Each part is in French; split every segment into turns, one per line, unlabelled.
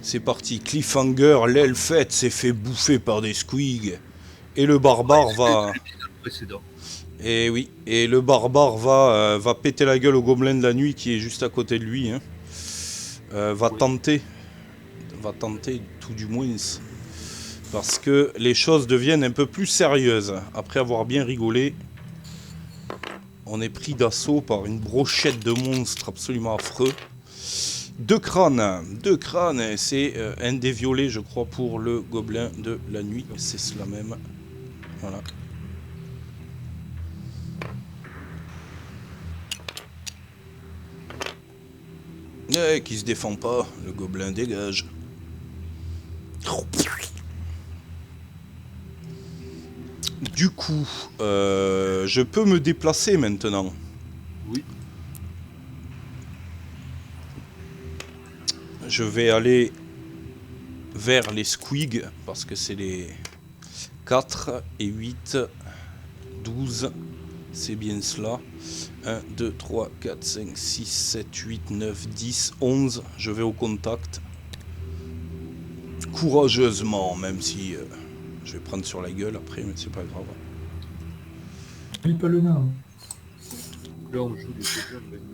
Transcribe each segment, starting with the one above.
C'est parti, cliffhanger, l'elfette s'est fait bouffer par des squigs. Et le barbare va...
Précédent.
Et oui, et le barbare va péter la gueule au gobelin de la nuit qui est juste à côté de lui. Hein. Va tenter tout du moins, parce que les choses deviennent un peu plus sérieuses. Après avoir bien rigolé, on est pris d'assaut par une brochette de monstres absolument affreux. Deux crânes, et c'est un des violets, je crois, pour le gobelin de la nuit. C'est cela même. Voilà. Qui se défend pas, le gobelin dégage. Du coup, je peux me déplacer maintenant.
Oui.
Je vais aller vers les squigs, parce que c'est les 4 et 8, 12, c'est bien cela. 1, 2, 3, 4, 5, 6, 7, 8, 9, 10, 11. Je vais au contact. Courageusement, même si je vais prendre sur la gueule après, mais c'est pas grave.
Oublie pas le nain.
Là, on joue les gobelins de la nuit.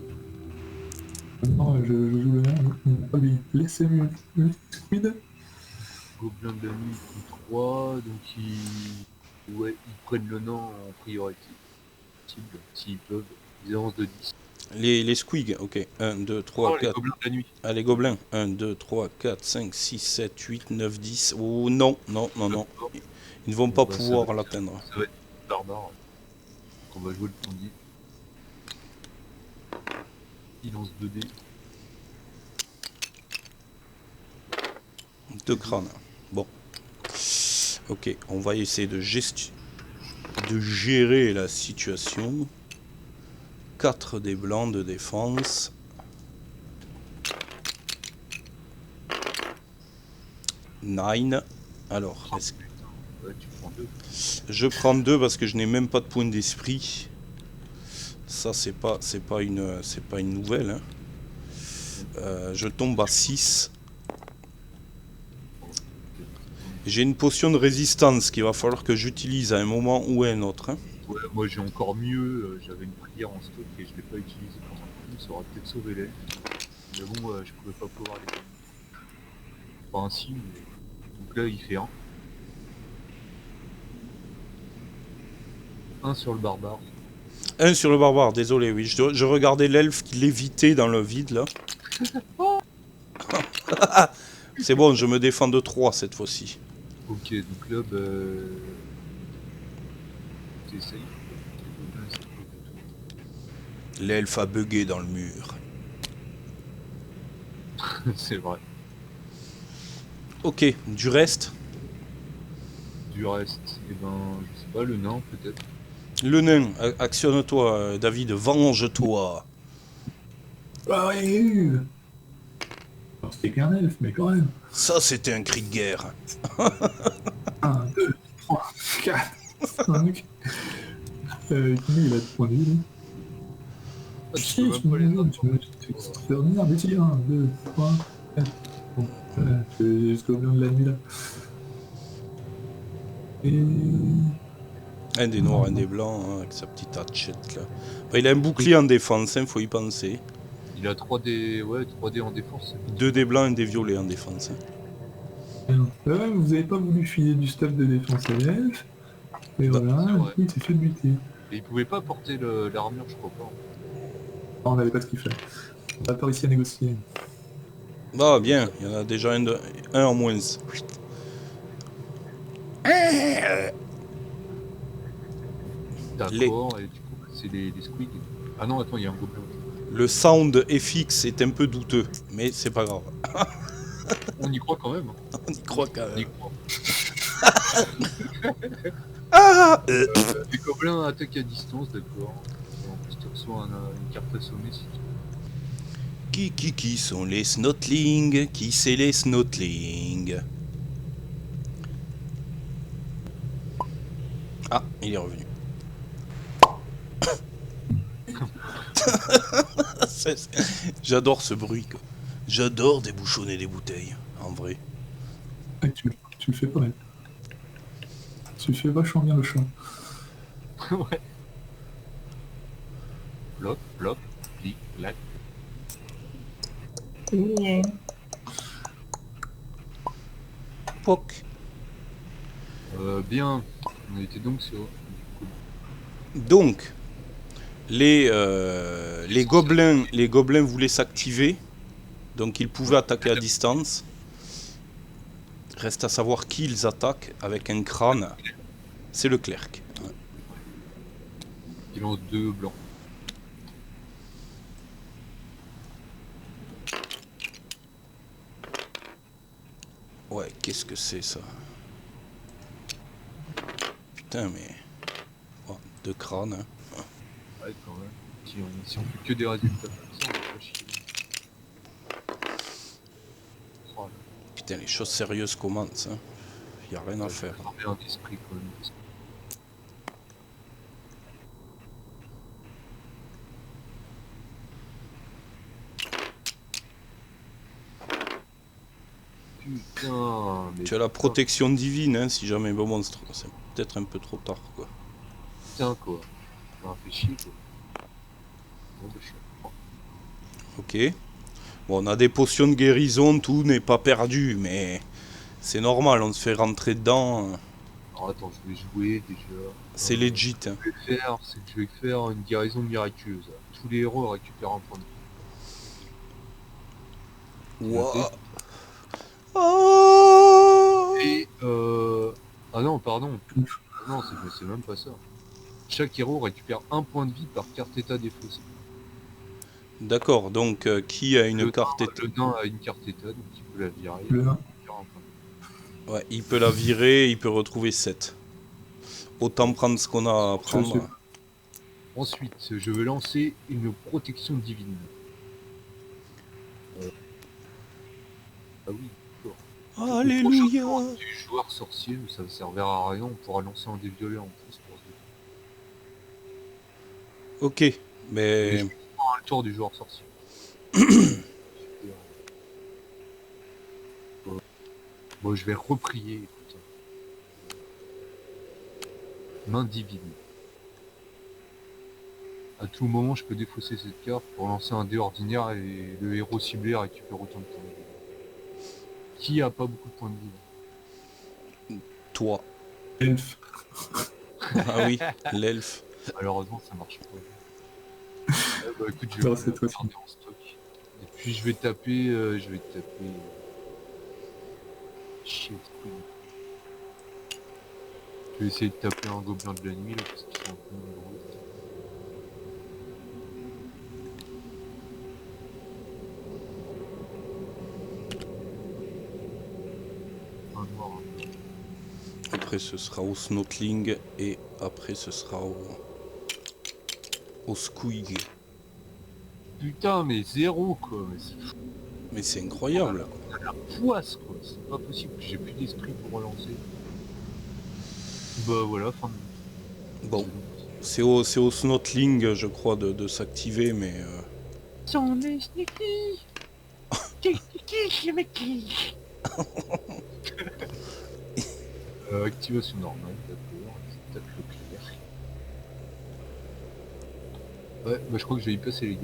Non, je joue le nain. Pas lui. Laissez-moi le squid.
Gobelins de la nuit, ils font 3, donc ils prennent le nain en priorité. S'ils peuvent, ils avancent de 10.
Les squigs, ok. 1, 2, 3,
Non,
4.
les gobelins de la nuit.
Ah, les gobelins. 1, 2, 3, 4, 5, 6, 7, 8, 9, 10. Oh non, non, non, non. Ils ne vont pas pouvoir l'atteindre.
Ça va être barbare. Donc on va jouer le premier. Il lance 2 dés.
Deux crânes. Bon. Ok, on va essayer de gérer la situation. 4 des blancs de défense. 9. Alors, est-ce que...
Ouais, tu prends 2.
Je prends 2 parce que je n'ai même pas de point d'esprit. Ça, c'est pas une nouvelle. Hein. Je tombe à 6. J'ai une potion de résistance qu'il va falloir que j'utilise à un moment ou à un autre. Hein.
Ouais, moi j'ai encore mieux, j'avais une prière en stock et je l'ai pas utilisée pendant le coup, ça aurait peut-être sauvé l'elfe. Mais bon, je pouvais pas pouvoir les gagner. Pas ainsi, mais... Donc là il fait 1. 1 sur le barbare.
1 sur le barbare, désolé, oui. Je regardais l'elfe qui lévitait dans le vide, là. C'est bon, je me défends de 3 cette fois-ci.
Ok, donc là, bah... T'essayes.
L'elfe a bugué dans le mur.
C'est vrai.
Ok, du reste.
Du reste, et ben, je sais pas, le nain peut-être.
Le nain, actionne-toi, David, venge-toi.
Ah oui. Alors, c'était qu'un elfe, mais quand même.
Ça, c'était un cri de guerre.
1, 2, 3, 4, 5. Combien il a de points de vie, lui?
Ah, tu peux même pas les
Tu me fais revenir, mais si, 1, 2, 3, 4. Bon, je vais jusqu'au blanc de la nuit, là. Et...
Un des noirs, un des blancs, hein, avec sa petite hatchette, là. Enfin, il a un bouclier en défense, hein, faut y penser.
Il a 3D, ouais, 3D en défense.
2 des blancs, un des violets en défense. Hein.
Ouais, vous avez pas voulu filer du stuff de défense à l'elfe. Et
Bah,
voilà, il s'est fait buter.
Et il pouvait pas porter l'armure, je crois pas.
Ah, on n'avait pas ce qu'il fallait. On va pas réussir à négocier.
Bah, bien, il y en a déjà un en moins.
D'accord, et du coup, c'est des squigs. Ah non, attends, il y a un gobelin.
Le sound FX est un peu douteux, mais c'est pas grave.
On y croit quand même.
On y croit quand
On y
même.
croit.
Ah
Les gobelins attaquent à distance, d'accord. En plus, tu reçois une carte assommée si tu...
Qui sont les snotlings? Qui c'est les snotlings? Ah, il est revenu. J'adore ce bruit, quoi. J'adore débouchonner des bouteilles. en vrai.
Ah, tu le fais pas mal. Tu le fais vachement bien le chat.
Ouais. Plop, plop, clic, clac.
Poc.
Bien, on était donc sur...
Donc, les gobelins voulaient s'activer, donc ils pouvaient attaquer à distance. Reste à savoir qui ils attaquent avec un crâne. C'est le clerc.
Il lance 2 blancs.
Ouais, qu'est-ce que c'est ça? Putain, mais... Oh, 2 crânes. Hein.
Ouais, quand même. Si on fait que des résultats comme ça, on va pas chier. Oh, là,
Putain, les choses sérieuses commencent. Hein. Y a rien à faire.
j'ai un esprit quand même. Putain, mais
Tu as la protection divine, hein, si jamais bon monstre. C'est peut-être un peu trop tard, quoi.
putain quoi. Ça m'a fait chier quoi. Bon, bah, je suis...
Ok. Bon, on a des potions de guérison, tout n'est pas perdu, mais c'est normal, on se fait rentrer dedans.
Alors attends, je vais jouer déjà.
C'est legit. Hein.
C'est que je vais faire une guérison miraculeuse. Tous les héros récupèrent un point de vie. Noté.
Wouah. Ah.
Et ah non, pardon. Non, c'est même pas ça. Chaque héros récupère un point de vie par carte état défaussée.
D'accord, donc qui a une carte état?
Le nain a une carte état, donc il peut la virer.
Le nain.
Il récupère un point de vie.
Ouais, il peut la virer, il peut retrouver 7. Autant prendre ce qu'on a à prendre.
Ensuite, je vais lancer une protection divine. Ah oui, d'accord.
Alléluia.
Du joueur sorcier, mais ça ne servira à rien, on pourra lancer un dé violet en plus pour ce
Ok,
Et
mais
je prends un tour du joueur sorcier. Bon, je vais reprier, écoute. Main divine. À tout moment, je peux défausser cette carte pour lancer un dé ordinaire et le héros ciblé récupère autant de points de vie. Qui a pas beaucoup de points de vie?
toi.
Elf.
Ah oui, l'elfe.
Malheureusement, ça marche pas. Bah écoute, je
Non,
vais
c'est toi.
garder en stock. Et puis je vais taper, Shit. Je vais essayer de taper un gobelin de la nuit là, parce qu'ils sont un peu nombreux. Un noir. Hein.
Après ce sera au Snotling et après ce sera au Squig.
Putain, mais zéro quoi.
Mais c'est incroyable.
La poisse quoi. C'est pas possible. J'ai plus d'esprit pour relancer. Bah voilà, fin de...
Bon, c'est au Snotling, je crois, de s'activer, mais...
J'en ai sneaky. Activation normale, d'accord. Tape le clair. Ouais, bah je crois que je vais y passer les gars.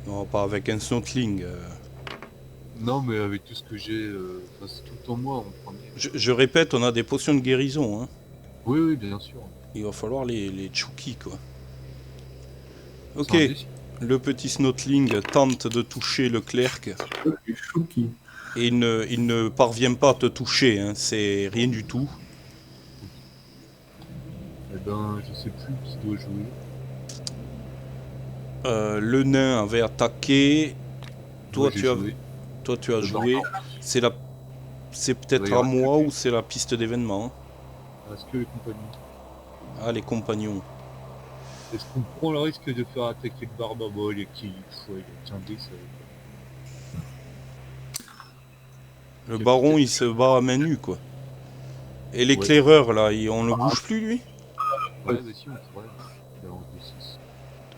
Non, pas avec un Snotling.
Non mais avec tout ce que j'ai, c'est tout en moi en premier.
Je répète, on a des potions de guérison. Hein.
Oui, oui, bien sûr.
Il va falloir les chouki, quoi. Ok,
C'est un défi.
le petit Snotling tente de toucher le clerc
Le Chouki.
et il ne parvient pas à te toucher, hein. C'est rien du tout.
Eh ben, je sais plus qui doit jouer.
Le nain avait attaqué.
Moi,
Toi,
j'ai
tu as,
joué.
toi, tu as
Le
joué. C'est peut-être
Il va y
à moi ou c'est la piste d'événement. Hein.
Est-ce que les compagnons...
Ah, les compagnons.
Est-ce qu'on prend le risque de faire attaquer le barbare? Bon, il est qui? Il a 15 dés, ça...
Le baron, il se bat à main nue, quoi. Et l'éclaireur, là, on ne bouge plus, lui?
Ouais, bah si, on pourrait. Balance de 6.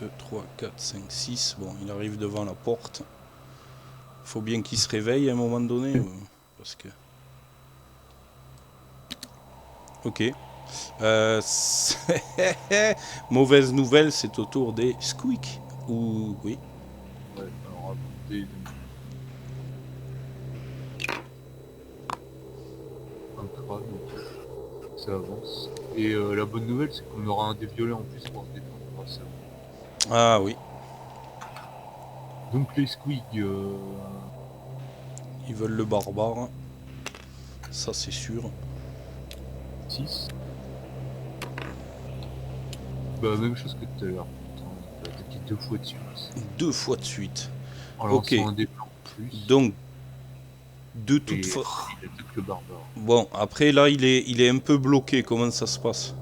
2, 3, 4, 5, 6. Bon, il arrive devant la porte. Faut bien qu'il se réveille à un moment donné. Parce que... Ok. Mauvaise nouvelle, c'est au tour des squeak. Ou... Oui.
Ouais, alors des... un crâne, donc ça avance. Et la bonne nouvelle, c'est qu'on aura un des violets en plus pour se défendre grâce à ça.
Ah oui.
Donc les squigs,
Ils veulent le barbare. Ça, c'est sûr.
6. Bah même chose que tout à l'heure. On peut attaquer 2 fois de suite.
2 fois de suite.
En
Ok.
lançant un des plans en plus.
Donc, de
et
toute façon...
il attaque le barbare.
Bon, après, là, il est un peu bloqué. Comment ça se passe?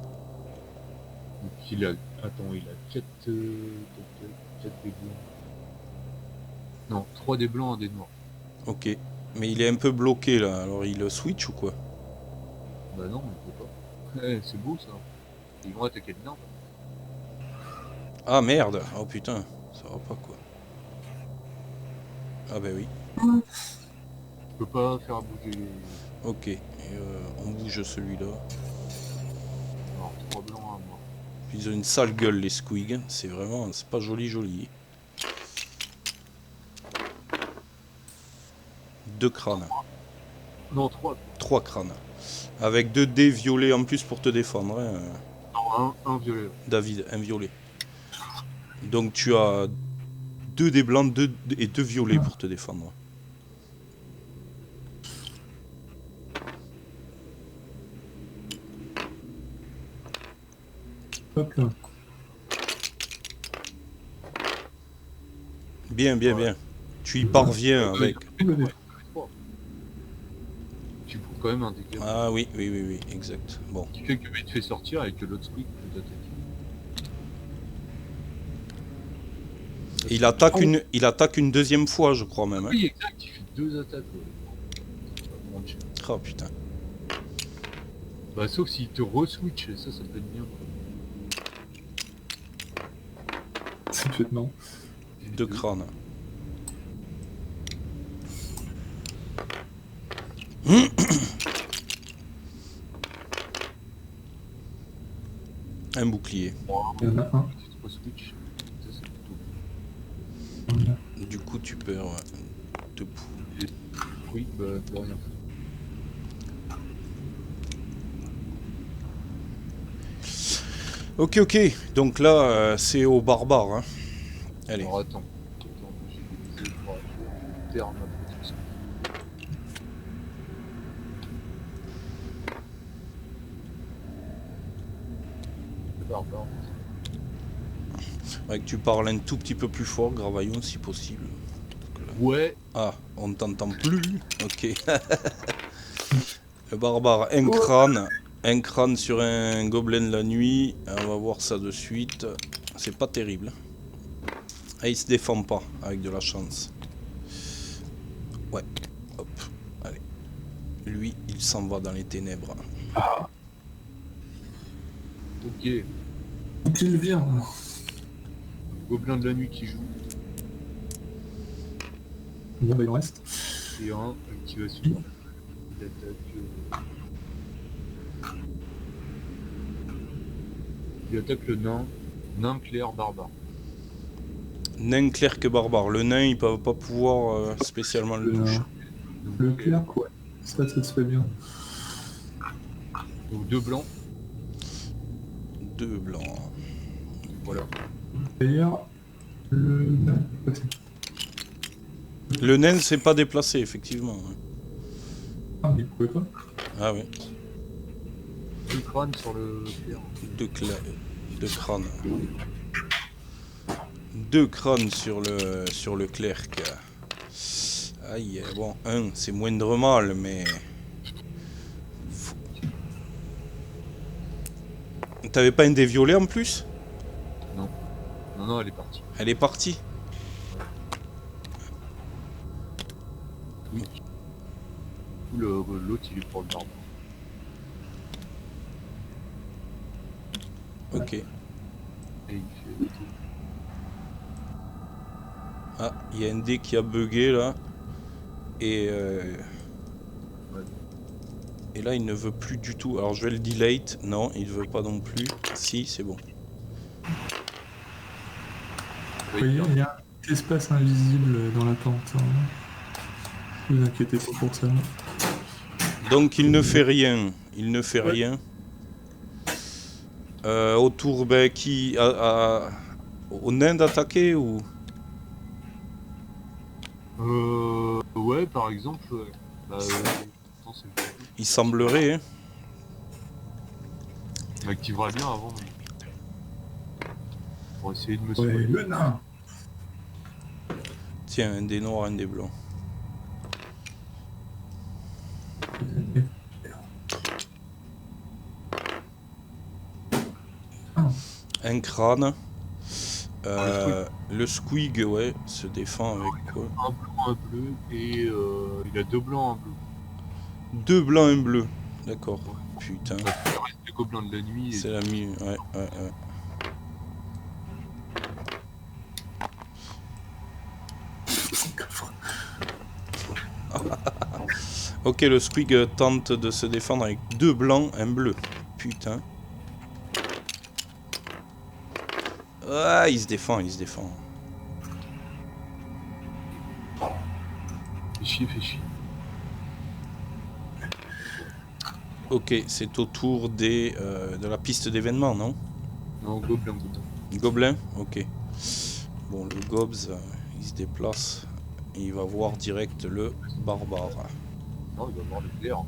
Donc il a... Attends, il a 4 des blancs. Non, 3 des blancs, 1 des noirs.
Ok. Mais il est un peu bloqué, là. Alors, il switch ou quoi?
Bah non, on peut pas. Eh, c'est beau ça. Ils vont attaquer le nord.
Ah, merde. Oh, putain. Ça va pas, quoi. Ah, bah oui.
Je peux pas faire bouger les...
Ok. Et, on bouge celui-là.
Alors 3 blancs, 1 noir.
Ils ont une sale gueule, les squigs. C'est vraiment... C'est pas joli, joli. 2 crânes.
Non, 3.
3 crânes. Avec 2 dés violets en plus pour te défendre, hein,
Non, un violet.
David, un violet. Donc tu as 2 dés blancs et 2 violets pour te défendre.
Hop là.
Bien, bien, bien. Tu y parviens avec...
Le dé.
Tu prends quand même un dégât.
Ah oui, oui, oui, oui, exact. Bon.
Qui fait que il te fait sortir et que l'autre squeak peut t'attaquer.
Il attaque une deuxième fois, je crois même. Hein.
Oui, exact, il fait 2 attaques. Mon Dieu.
Oh putain.
Bah sauf s'il te re-switch, ça peut être bien.
C'est fait non.
2 crânes. Un bouclier.
Il y en a un.
Petit re-switch, ça c'est plutôt
Voilà.
Du coup, tu perds 2 poux.
bien. Oui, bah de rien.
Ok, ok. Donc là, c'est au barbare. Hein. Allez.
Alors attends, j'ai des essais pour terme ma protection. Le barbare.
Faudrait que tu parles un tout petit peu plus fort, Gravaillon, si possible.
Ouais,
Ah, on ne t'entend plus. Ok. Le barbare, un crâne sur un gobelin de la nuit. On va voir ça de suite. C'est pas terrible. Ah, il se défend pas avec de la chance. Ouais. Hop. Allez. Lui, il s'en va dans les ténèbres.
ok.
Il vient.
Gobelin de la nuit qui joue.
Bon, bah, il en reste.
Et un qui va suivre. Il attaque. Il attaque le nain. Nain clair barbare.
Nain clair que barbare. Le nain, il peut pas pouvoir spécialement le toucher.
Donc,
Le clair, quoi. Ça se fait bien.
Donc 2 blancs.
2 blancs.
Voilà.
D'ailleurs, le.
Le nain s'est pas déplacé, effectivement.
Ah, mais il pouvait pas.
Ah oui.
2 crânes sur le clair.
2 crânes. 2 crânes sur le clerc. Aïe, bon, un, c'est moindre mal, mais... T'avais pas un dé violet en plus?
Non. Non, non, elle est partie.
Elle est partie.
Oui. L'autre, il est pour le barbare.
Ok.
Et il fait...
Ah, il y a un dé qui a bugué là. Et,
Ouais.
et là, il ne veut plus du tout. Alors, je vais le delete. Non, il veut pas non plus. Si, c'est bon.
Vous voyez, il y a un petit espace invisible dans la tente. Hein. Ne vous inquiétez pas pour ça.
Donc, il ne fait rien. Il ne fait rien. Autour, ben, qui... au nain d'attaquer ou...
Ouais, par exemple, ouais. Bah, attends, c'est le début.
Il semblerait, hein.
On activera bien avant. Pour essayer de me
Ouais,
sauver.
le nain.
Tiens, un des noirs, un des blancs. Un crâne. Le squig, ouais, se défend avec quoi?
Un blanc, un bleu, et il a 2 blancs, un bleu.
2 blancs, un bleu. D'accord. Putain.
Bah, il reste les gobelins de la nuit.
C'est la mieux. Ouais, ouais, ouais. Ok, le squig tente de se défendre avec 2 blancs, un bleu. Putain. Ah, il se défend, il se défend.
Fais chier, fais chier.
Ok, c'est au tour des, de la piste d'événements, non?
Non, gobelin, gobelin.
Gobelin? Ok. Bon, le Gobs, il se déplace. Et il va voir direct le barbare.
Non, il va voir le clair.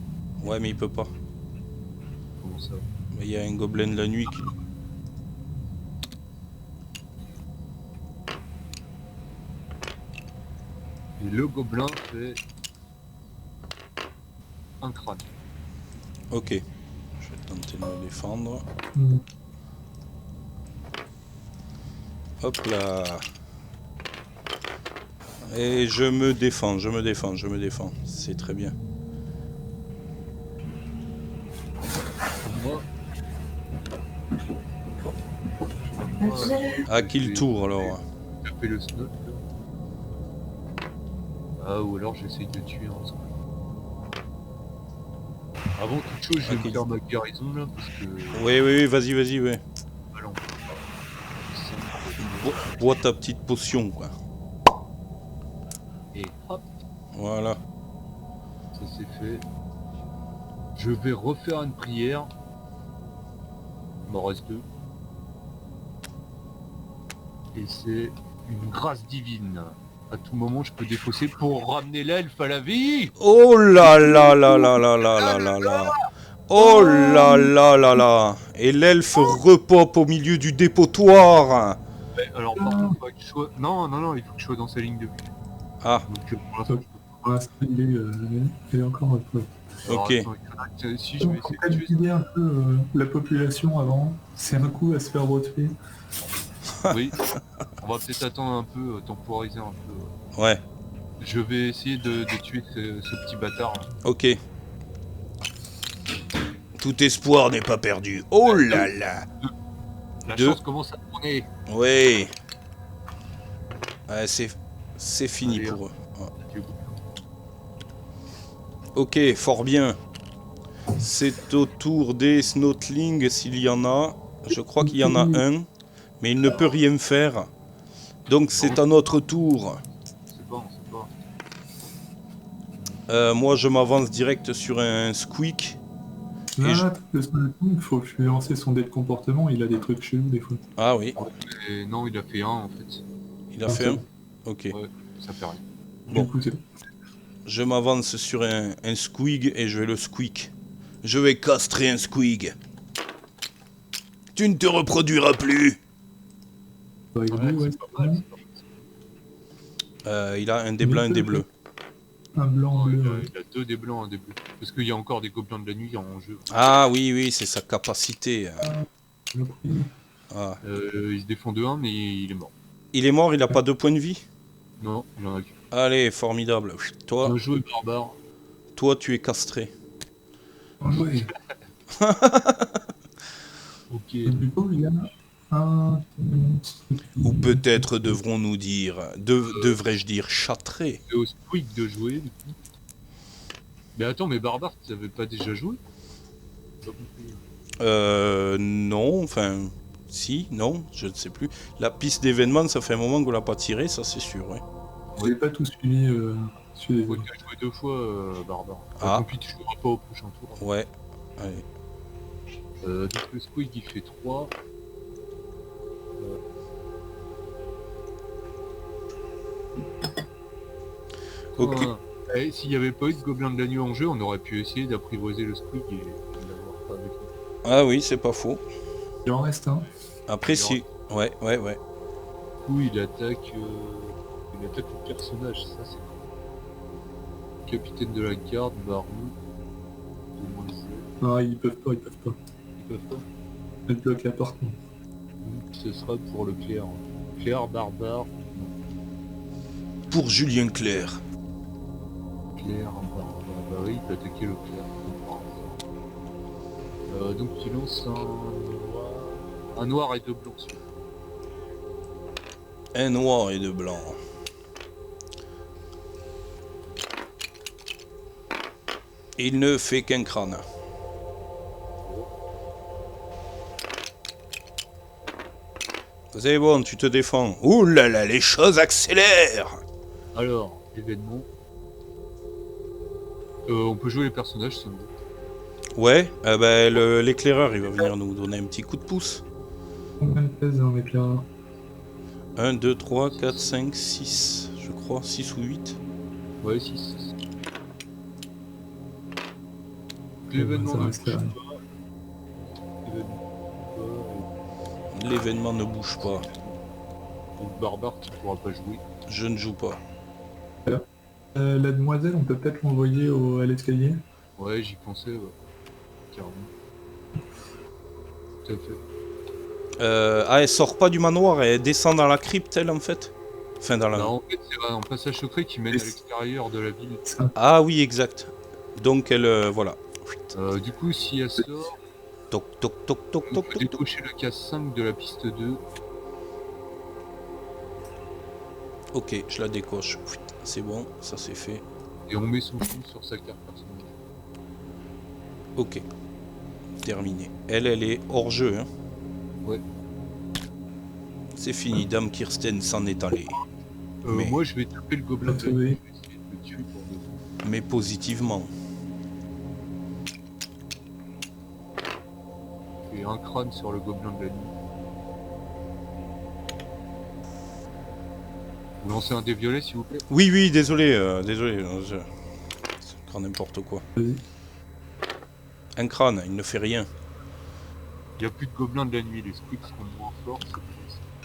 Ouais, mais il peut pas.
Comment ça?
Mais il y a un gobelin de la nuit qui...
Et le gobelin fait un crâne.
Ok. Je vais tenter de me défendre.
Mm.
Hop là. Et je me défends, je me défends, je me défends. C'est très bien.
Moi,
À qui le tour alors?
je fais le snot. Ah, ou alors j'essaye de tuer un seul. Avant toute chose, je vais
Ok.
me faire ma guérison là, parce que...
Oui, oui, oui, vas-y, vas-y, ouais.
Allons.
Bois ta petite potion, quoi.
Et hop,
Voilà.
ça c'est fait. Je vais refaire une prière. Il m'en reste 2. Et c'est une grâce divine. À tout moment, je peux défausser pour ramener l'elfe à la vie.
Oh là là là là là là là là là. Oh là là là là. Et l'elfe repop au milieu du dépotoir.
Ouais, alors par contre, faut que je sois... Non, non, non, il faut que je sois dans sa ligne de vue.
Ah,
Donc pour l'instant, je peux
Pour l'instant, il est encore un peu.
pas. Alors,
ok.
attends, il faudra que- si je vais
Pour
essayer de tuer...
calculer un peu la population avant, c'est un coup à se faire voter.
Oui, on va peut-être attendre un peu, temporiser un peu.
Ouais,
Je vais essayer de tuer ce petit bâtard. Là.
ok. Tout espoir n'est pas perdu. Oh là là.
La
2.
chance commence à tourner.
Oui. Ouais, c'est fini
Allez,
pour eux. Ouais.
Tu es bon.
Ok, fort bien. C'est au tour des Snotling s'il y en a. Je crois qu'il y en a un. Mais il ne peut rien faire. Donc c'est à notre tour.
C'est bon, c'est bon.
Moi je m'avance direct sur un squeak.
Là,
je-
le Snowking, il faut que je lui lance son dé de comportement, il a des trucs chelous des fois.
Ah oui,
Et non, il a fait un en fait.
il a fait un. Ok.
Ouais, ça fait rien.
Bon.
Du coup, c'est...
Je m'avance sur un squig et je vais le squeak. Je vais castrer un squig. Tu ne te reproduiras plus.
Avec
Ouais,
vous, ouais,
c'est pas mal.
Il a un des blancs, un des bleus.
un blanc, un
Il
bleu.
a, il a 2 des blancs, un des bleus. Parce qu'il y a encore des gobelins de la nuit en jeu.
Ah oui, oui, c'est sa capacité.
Le premier.
Ah.
Il se défend de 1, mais il est mort.
Il est mort, il n'a pas 2 points de vie.
Non, il en a qu'un.
Allez, formidable. Toi,
Bien joué, barbare.
toi, tu es castré.
Ouais.
Ok.
Et du coup, il y a un...
Ou peut-être devrons-nous dire... Devrais-je dire châtrer?
C'est au Squeak de jouer, du coup. Mais attends, mais Barbare, tu savais pas déjà joué? J'ai pas compris.
Non, enfin... Si, non, je ne sais plus. La piste d'événements, ça fait un moment qu'on l'a pas tirée, ça c'est sûr, ouais.
Vous n'avez pas tout suivi, suivi.
Ouais, t'as joué 2 fois, Barbare. Enfin,
Ah.
tant pis, tu joueras pas au prochain tour.
Ouais. Allez.
Donc le Squeak, il fait 3.
Ok.
Et s'il n'y avait pas eu de Gobelin de la Nuit en jeu, on aurait pu essayer d'apprivoiser le Squeak et l'avoir pas avec nous.
Ah oui, c'est pas faux.
Il en reste un.
Après, si... Ouais.
Du coup, il attaque le personnage, ça c'est cool. Capitaine de la garde, Barou, demoiselle,
Non, ils peuvent pas.
ils peuvent pas.
Ils bloquent la porte. Non.
Donc ce sera pour le Clair. Clair, Barbare,
Pour Julien Clerc.
Clair, Barbare. Bah oui, il peut attaquer le Clair. Donc tu lances un noir et 2 blancs. Celui-là.
Un noir et deux blancs. Il ne fait qu'un crâne. C'est bon, tu te défends. Ouh là là, les choses accélèrent.
Alors, événement. On peut jouer les personnages si on veut.
Ouais, l'éclaireur, il va venir nous donner un petit coup de pouce.
Combien de pèse dans l'éclaireur?
1, 2, 3, 4, 5, 6, je crois, 6 ou 8.
Ouais, 6. L'événement
Ça
ne
reste
bouge
là.
pas.
L'événement ne bouge pas.
Donc Barbare, tu pourras pas jouer.
Je ne joue pas.
La demoiselle, on peut peut-être l'envoyer à l'escalier.
Ouais, j'y pensais, ouais. Carrément. Tout à fait.
Elle sort pas du manoir, elle descend dans la crypte, elle, en fait. Enfin, dans la...
Bah, en fait, c'est un passage secret qui mène à l'extérieur de la ville.
Ça.
Ah oui, exact. Donc, elle... voilà.
Du coup, si elle sort,
Toc, toc, toc, toc,
on
toc,
peut
toc, toc.
décocher la case 5 de la piste 2.
Ok, je la décoche. C'est bon, ça c'est fait.
Et on met son chou sur sa carte personnage.
Ok. Terminé. Elle est hors jeu, hein.
Ouais.
C'est fini, Dame Kirsten s'en est allée. Mais-
Moi, je vais taper le gobelin de la
Oui.
nuit, je vais essayer de le tuer pour de bon.
Mais positivement.
Et un crâne sur le gobelin de la nuit. Vous lancez un dé violet, s'il vous plaît.
Oui, désolé, je... C'est grand n'importe quoi.
Vas-y.
Un crâne, il ne fait rien.
Il n'y a plus de gobelins de la nuit, les squids seront moins forts.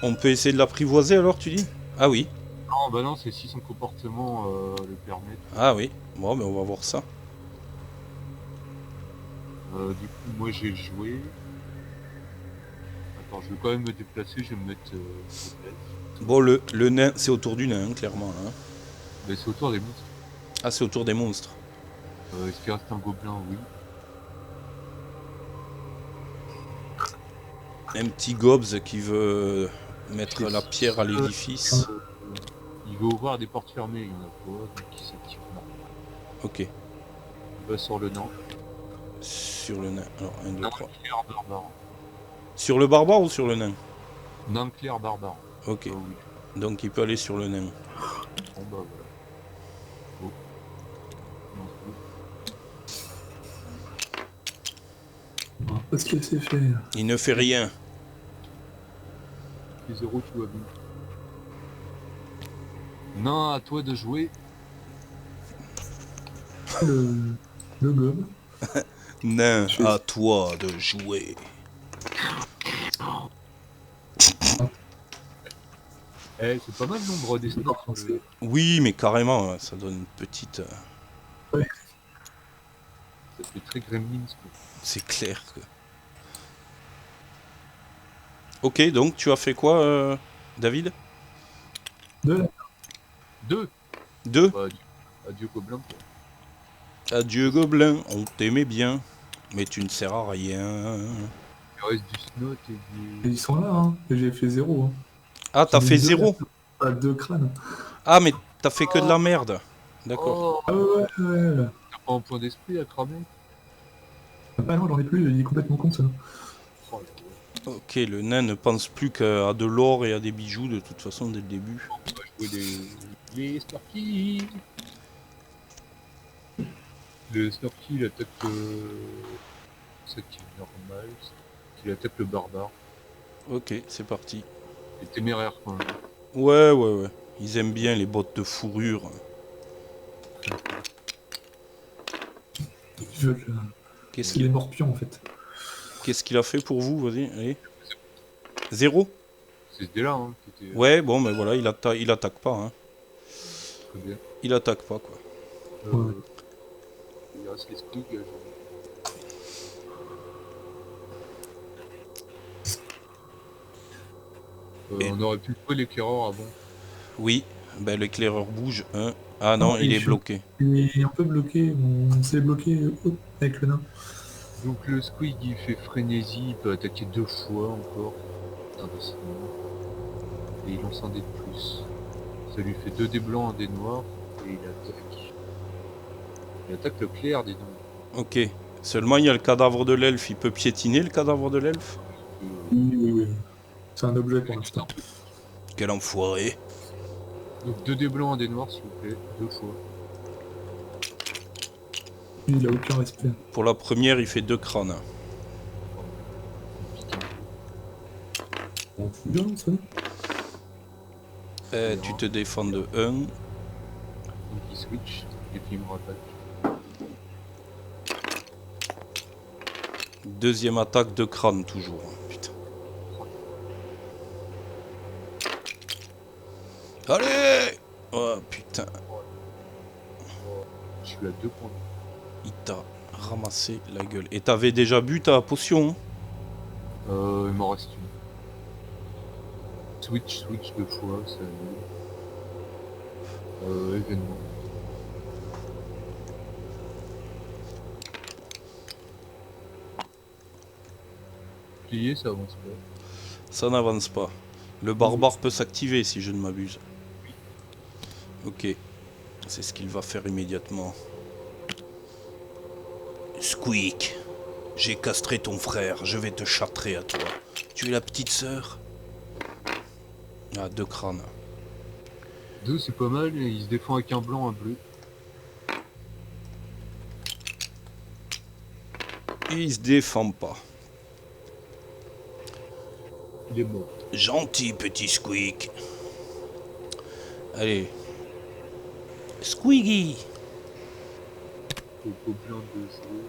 On peut essayer de l'apprivoiser alors, tu dis? Ah oui.
Non, bah non, c'est si son comportement le permet.
Ah oui. Bon, mais on va voir ça.
Du coup, moi j'ai joué. Attends, je vais quand même me déplacer, je vais me mettre.
Bon, le nain, c'est autour du nain, clairement. Hein.
Mais c'est autour des monstres.
Ah, c'est autour des monstres.
Est-ce qu'il reste un gobelin? Oui.
Un petit gobs qui veut mettre la pierre à l'édifice.
Il veut ouvrir des portes fermées, il y en a pas, donc il s'active. Non.
Ok.
Il va sur le nain.
Sur le nain. Alors, 1, 2,
Nain
3.
clair barbare.
Sur le barbare ou sur le nain?
Nain clair barbare.
Ok.
Ah oui.
Donc il peut aller sur le nain.
Bon bah voilà. Oh. Non,
On va pas se laisser faire.
Il ne fait rien.
les 0 tout va bien. Non, à toi de jouer.
Le gobe.
Nain, à toi de jouer.
Eh, c'est pas mal l'ombre des
C'est pas français.
Oui, mais carrément, ça donne une petite...
Ça fait très gremlins quoi.
C'est clair que... Ok, donc tu as fait quoi, David?
Deux.
2.
2.
Bah, adieu gobelin.
Adieu gobelin, on t'aimait bien, mais tu ne sers à rien.
Il reste du snot et
Et
du...
ils sont là, hein. Et j'ai fait 0. Hein.
Ah, t'as
J'en ai
fait
deux,
0.
Pas 2 crânes.
Ah, mais t'as fait que de la merde. D'accord.
Oh,
Ah ouais.
t'as pas un point d'esprit à cramer?
Ah non, j'en ai plus, il est complètement con ça.
Oh,
Ok, le nain ne pense plus qu'à de l'or et à des bijoux de toute façon dès le début.
on va jouer les Snorky. Le Snorky, il attaque ça qui est normal. Il attaque le barbare.
Ok, c'est parti.
Il est téméraire quand même.
Ouais. Ils aiment bien les bottes de fourrure.
Je veux
Qu'est-ce
il est
qu'il
morpion en fait.
qu'est-ce qu'il a fait pour vous? Vas-y, allez. 0.
C'est ce dé-là hein, qui était
Ouais, bon, mais voilà, il attaque pas. Hein.
très bien.
Il attaque pas, quoi.
Ouais.
Il reste les squigs.
Et-
On aurait pu jouer l'éclaireur avant.
Oui, ben l'éclaireur bouge. Hein. Ah
Non,
non, il
il
est
fait-
bloqué.
Il est un peu bloqué, on s'est bloqué avec le nain.
Donc le squig il fait frénésie, il peut attaquer 2 fois encore. Putain de cinéma. Et il lance un dé de plus. Ça lui fait 2 dés blancs, un dé noir. Et il attaque. Il attaque le clair, dis donc.
Ok. Seulement, il y a le cadavre de l'elfe. Il peut piétiner le cadavre de l'elfe?
Oui. C'est un objet pour l'instant.
Quel enfoiré.
Donc 2 dés blancs, un dé noir s'il vous plaît. 2 fois.
Lui, il a aucun respect.
Pour la première, il fait 2 crânes.
Bon, c'est bien ça.
Tu te défends de 1.
Donc il switch. Et puis il me rattaque.
Deuxième attaque de crâne, toujours. Putain. Allez! Oh putain,
Je suis à 2 points.
il t'a ramassé la gueule. Et t'avais déjà bu ta potion? Hein?
Il m'en reste une. Switch 2 fois, ça annule. Événement. Plié, ça avance pas.
Ça n'avance pas. Le barbare peut s'activer si je ne m'abuse. Ok. C'est ce qu'il va faire immédiatement. Squeak, j'ai castré ton frère, je vais te châtrer à toi. Tu es la petite sœur? Ah, 2 crânes.
2 c'est pas mal, et il se défend avec un blanc, un bleu.
Il se défend pas.
Il est mort.
Gentil petit Squeak. Allez. Squeaky.
Au gobelin de jouer.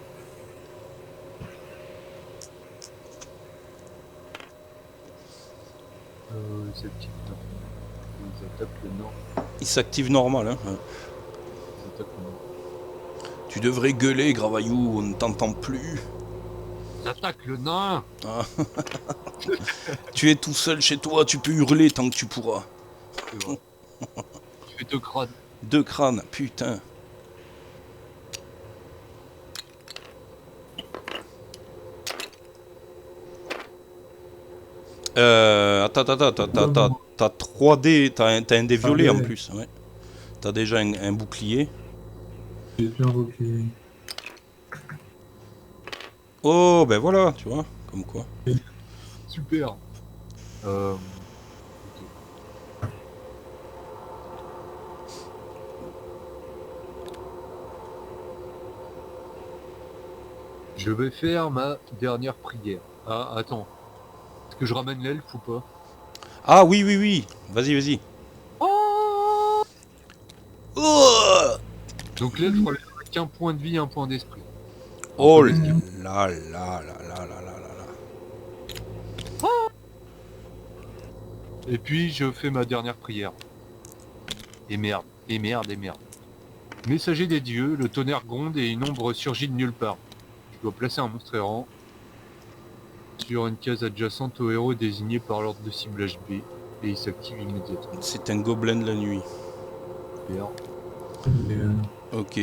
Cette petite ils attaquent le nord.
Il s'active normal, hein.
Ils attaquent le nord.
Tu devrais gueuler, Gravaillou, on ne t'entend plus.
Ils attaquent le nain.
Tu es tout seul chez toi, tu peux hurler tant que tu pourras.
C'est vrai. Tu fais 2 crânes.
2 crânes, putain. Attends. T'as 3 dés, t'as un dé violet
Ah ouais.
en plus. Ouais. T'as déjà un bouclier.
J'ai bien invoqué.
Oh, ben voilà, tu vois, comme quoi.
Super. Ok. Je vais faire ma dernière prière. Ah, attends. Est-ce que je ramène l'elfe ou pas?
Ah oui. Vas-y.
Oh Donc l'elfe, je relève qu'un point de vie, un point d'esprit.
Oh là là.
Et puis je fais ma dernière prière. Et merde. Messager des dieux, le tonnerre gronde et une ombre surgit de nulle part. Je dois placer un monstre errant sur une case adjacente au héros désigné par l'ordre de ciblage B. Et il s'active immédiatement.
C'est un gobelin de la nuit.
Super.
Ok.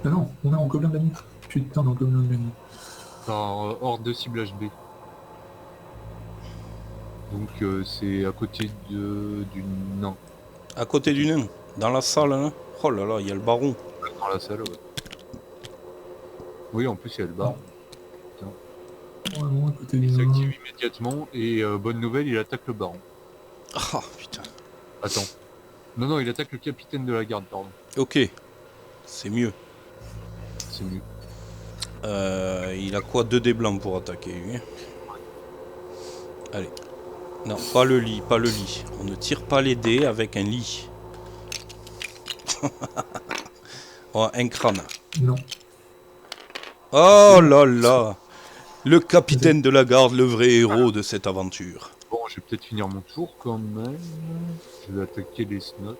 Ah non, on est en gobelin de la nuit. Putain, dans gobelin de la nuit.
par ordre de ciblage B. Donc c'est à côté du nain,
À côté du nain, dans la salle, là. Oh là là, il y a le baron.
dans la salle, ouais. Oui, en plus il y a le bar.
Vraiment à côté du
Il
nain.
s'active immédiatement et bonne nouvelle, il attaque le baron.
Ah, putain.
Attends. Non, il attaque le capitaine de la garde, pardon.
Ok, c'est mieux.
C'est mieux.
Il a quoi? 2 dés blancs pour attaquer, lui. Allez. Non, pas le lit, pas le lit. On ne tire pas les dés avec un lit. Oh, un crâne.
Non.
Oh là là! Le capitaine de la garde, le vrai héros de cette aventure.
Bon, je vais peut-être finir mon tour quand même. Je vais attaquer les snots.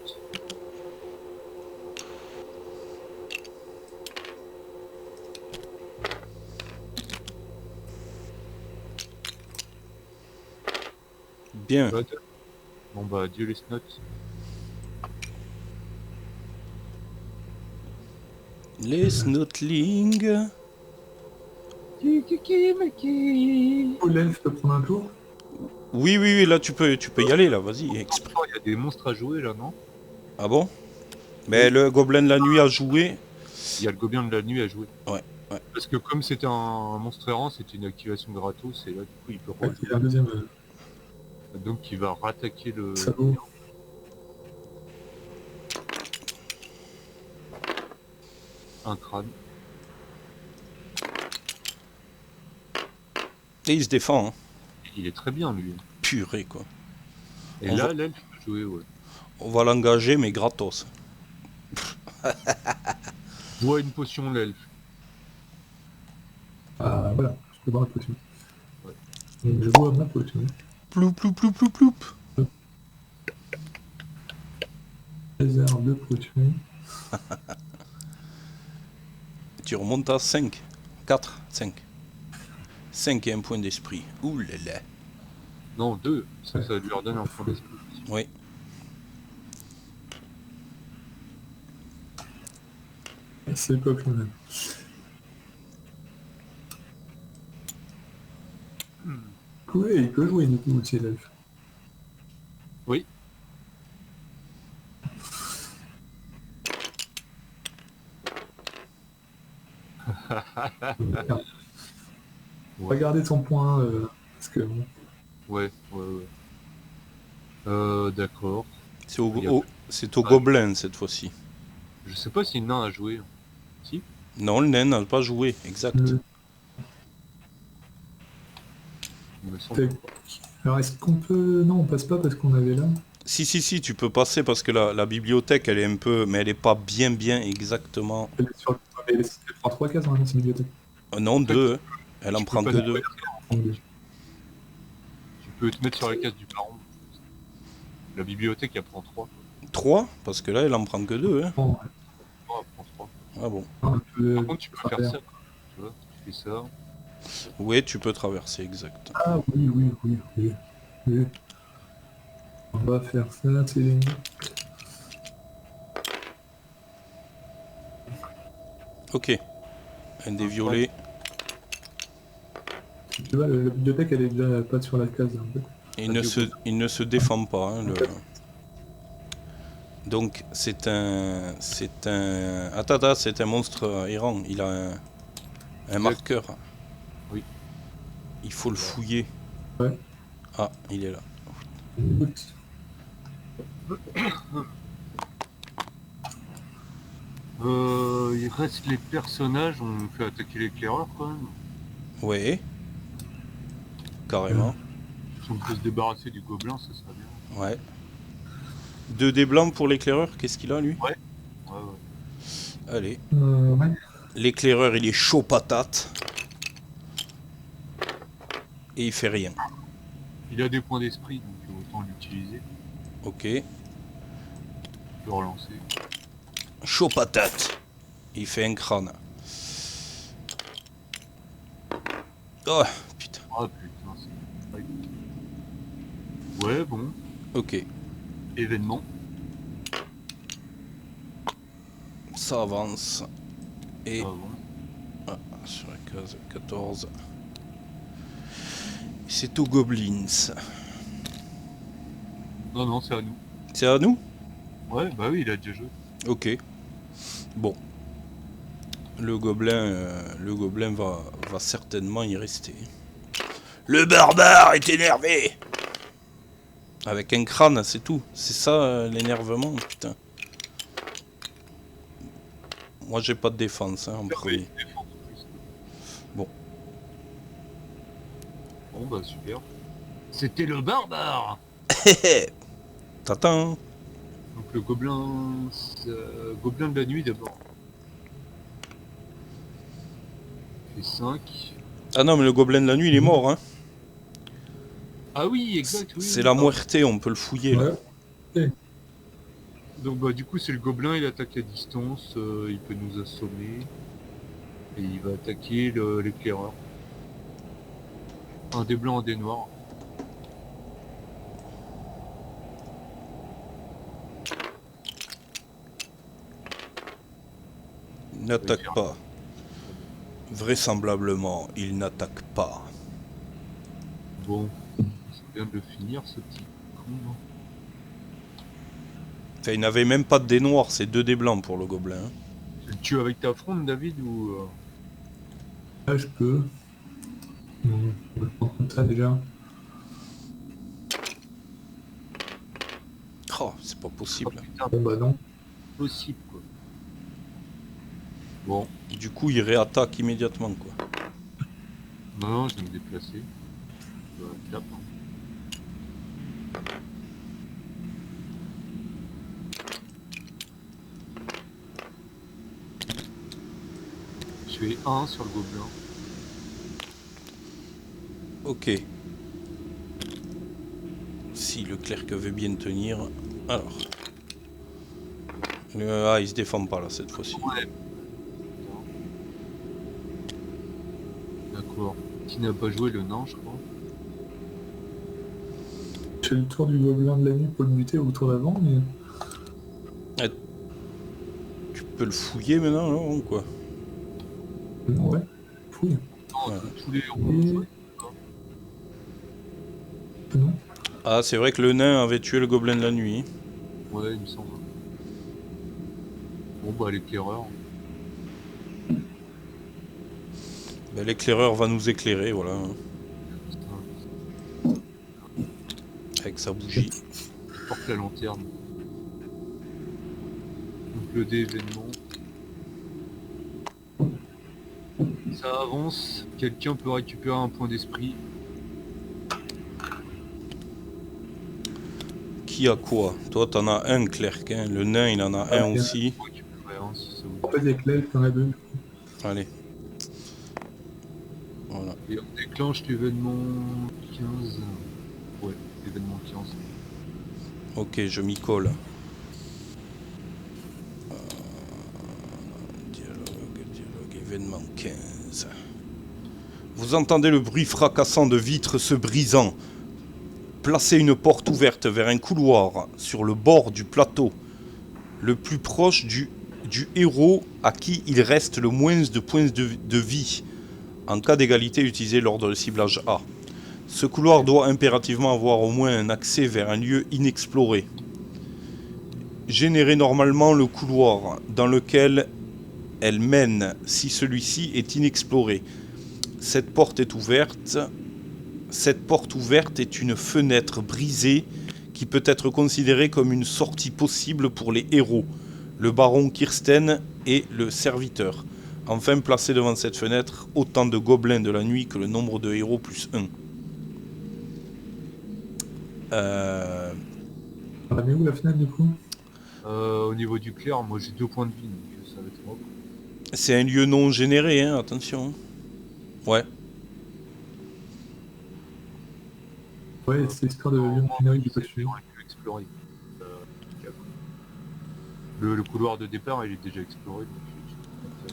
Bien.
Bon bah adieu les snots.
Les snotlings.
Oh, l'elfe peut prendre un tour.
Oui, là tu peux y aller, là, vas-y.
Il y a des monstres à jouer là, non?
Ah bon? Mais le gobelin de la nuit a joué.
Il y a le gobelin de la nuit à jouer.
Ouais.
Parce que comme c'était un monstre errant, c'était une activation gratos et là du coup il peut
Ouais,
rejouer.
il y a un deuxième
Donc il va rattaquer le...
salaud.
un crâne.
Et il se défend, hein.
Il est très bien lui.
Purée, quoi.
Et
On
là,
va-
l'elfe peut jouer, ouais.
On va l'engager, mais gratos.
Bois une potion l'elfe.
Ah, voilà, je peux boire la potion.
Ouais.
Donc, je bois ma potion.
Ploup, ploup, ploup, ploup, ploup.
Réserve de potion.
Tu remontes à 5. 4, 5. 5 et un point d'esprit. Ouh là là.
Non, 2. Ça lui redonne un point d'esprit.
Oui.
C'est pas plus mal. Oui, il peut jouer du coup aussi l'elfe.
Oui. Ouais.
Regardez son point, parce que bon,
Ouais. D'accord.
C'est au,
Il y a-
c'est au gobelin cette fois-ci.
Je sais pas si le nain a joué. Si.
Non, le nain n'a pas joué, exact.
le-
Il me semble.
Alors est-ce qu'on peut... Non, on passe pas parce qu'on avait là.
Si, tu peux passer parce que la bibliothèque, elle est un peu... Mais elle est pas bien exactement...
Elle est sur... mais elle prend 3 cases dans la bibliothèque.
Non, 2. Elle en
tu
prend
peux
que
pas
2.
Tu peux te mettre sur la case du baron. La bibliothèque elle prend 3.
3, parce que là, elle en prend que 2. Hein.
Bon,
Elle prend 3.
Ah bon.
un peu...
Par contre tu peux faire ça. Tu vois, tu fais ça.
Oui, tu peux traverser, exact.
Ah oui. On va faire ça, c'est...
Ok. Un des violets.
Tu vois, la bibliothèque, elle est déjà pas sur la case, en fait.
Il ne se défend pas. Hein, Donc, c'est un... Attends, c'est un monstre errant. Il a un marqueur.
Oui.
Il faut le fouiller.
Ouais.
Ah, il est là.
Écoute,
Il reste les personnages, on fait attaquer l'éclaireur quand même.
Ouais. Carrément.
Si on peut se débarrasser du gobelin, ça serait bien.
Ouais. 2 dés blancs pour l'éclaireur. Qu'est-ce qu'il a, lui?
Ouais.
Allez.
ouais.
L'éclaireur, il est chaud patate. Et il fait rien.
Il a des points d'esprit, donc autant l'utiliser.
Ok.
Je peux relancer.
Chaud patate. Il fait un crâne. Oh, putain.
Ah putain, c'est... Ouais, bon.
Ok.
Événement.
Ça avance. Et
Ah bon.
sur la case 14. C'est aux Goblins.
Non, non, c'est à nous.
C'est à nous?
Ouais, bah oui, il a déjà joué.
Ok. Bon. Le gobelin va certainement y rester. Le barbare est énervé! Avec un crâne, c'est tout. C'est ça l'énervement, putain. Moi j'ai pas de défense hein, en premier. Bon.
Bon bah super. C'était le barbare.
T'attends.
Donc le gobelin... gobelin de la nuit d'abord. Fait 5.
Ah non mais le gobelin de la nuit il est mort hein.
Ah oui, exact, oui.
C'est
oui,
la
pardon.
muerte, on peut le fouiller là.
Ouais.
Donc bah du coup c'est le gobelin, il attaque à distance, il peut nous assommer. Et il va attaquer l'éclaireur. Un des blancs, un des noirs.
N'attaque pas. Vraisemblablement, il n'attaque pas.
Bon, c'est bien de le finir ce petit con. Hein.
Enfin, il n'avait même pas de dés noirs, c'est 2 dés blancs pour le gobelin. Hein.
Tu le tues avec ta fronde, David, ou...
Là, je peux. Bon, on va le prendre comme ça déjà.
Oh, c'est pas
Oh,
possible.
putain,
Bon, bah non.
possible, quoi. Bon,
Du coup, il réattaque immédiatement, quoi.
non, non, je vais me déplacer. Là, pardon. Je fais 1 sur le gobelin.
Ok. Si le clerc veut bien tenir... Alors... Ah, il se défend pas, là, cette fois-ci.
Ouais. D'accord. Qui n'a pas joué le nain, je crois.
J'ai le tour du gobelin de la nuit pour le buter au tour d'avant, mais.
Tu peux le fouiller maintenant, non, ou quoi?
Ouais, fouille.
Non,
Ouais.
tous les héros.
Non.
Ah, c'est vrai que le nain avait tué le gobelin de la nuit.
Ouais, il me semble. Bon, bah, l'éclaireur.
Ben, l'éclaireur va nous éclairer, voilà. Avec sa bougie.
Porte la lanterne. Donc le dé événement. Ça avance. Quelqu'un peut récupérer un point d'esprit.
Qui a quoi? Toi, t'en as un, clerc. Hein. Le nain, il en a un
Ok.
aussi.
Faut récupérer un si ça vous
En fait, les clés, il y en a deux.
Allez. Voilà.
Et on déclenche l'événement 15. Ouais, l'événement 15.
Ok, je m'y colle. Dialogue, événement 15. Vous entendez le bruit fracassant de vitres se brisant. Placez une porte ouverte vers un couloir sur le bord du plateau, le plus proche du héros à qui il reste le moins de points de vie. En cas d'égalité, utilisez l'ordre de ciblage A. Ce couloir doit impérativement avoir au moins un accès vers un lieu inexploré. Générez normalement le couloir dans lequel elle mène si celui-ci est inexploré. Cette porte ouverte est une fenêtre brisée qui peut être considérée comme une sortie possible pour les héros, le baron Kirsten et le serviteur. Enfin, placez devant cette fenêtre autant de gobelins de la nuit que le nombre de héros plus 1.
On la met où la fenêtre du coup?
Au niveau du clair, moi j'ai 2 points de vie, donc ça va être mort.
C'est un lieu non généré, hein, attention. Ouais.
Ouais, c'est histoire de lieu générique du
C'est
pas
aurait pu explorer. Le couloir de départ, il est déjà exploré. Donc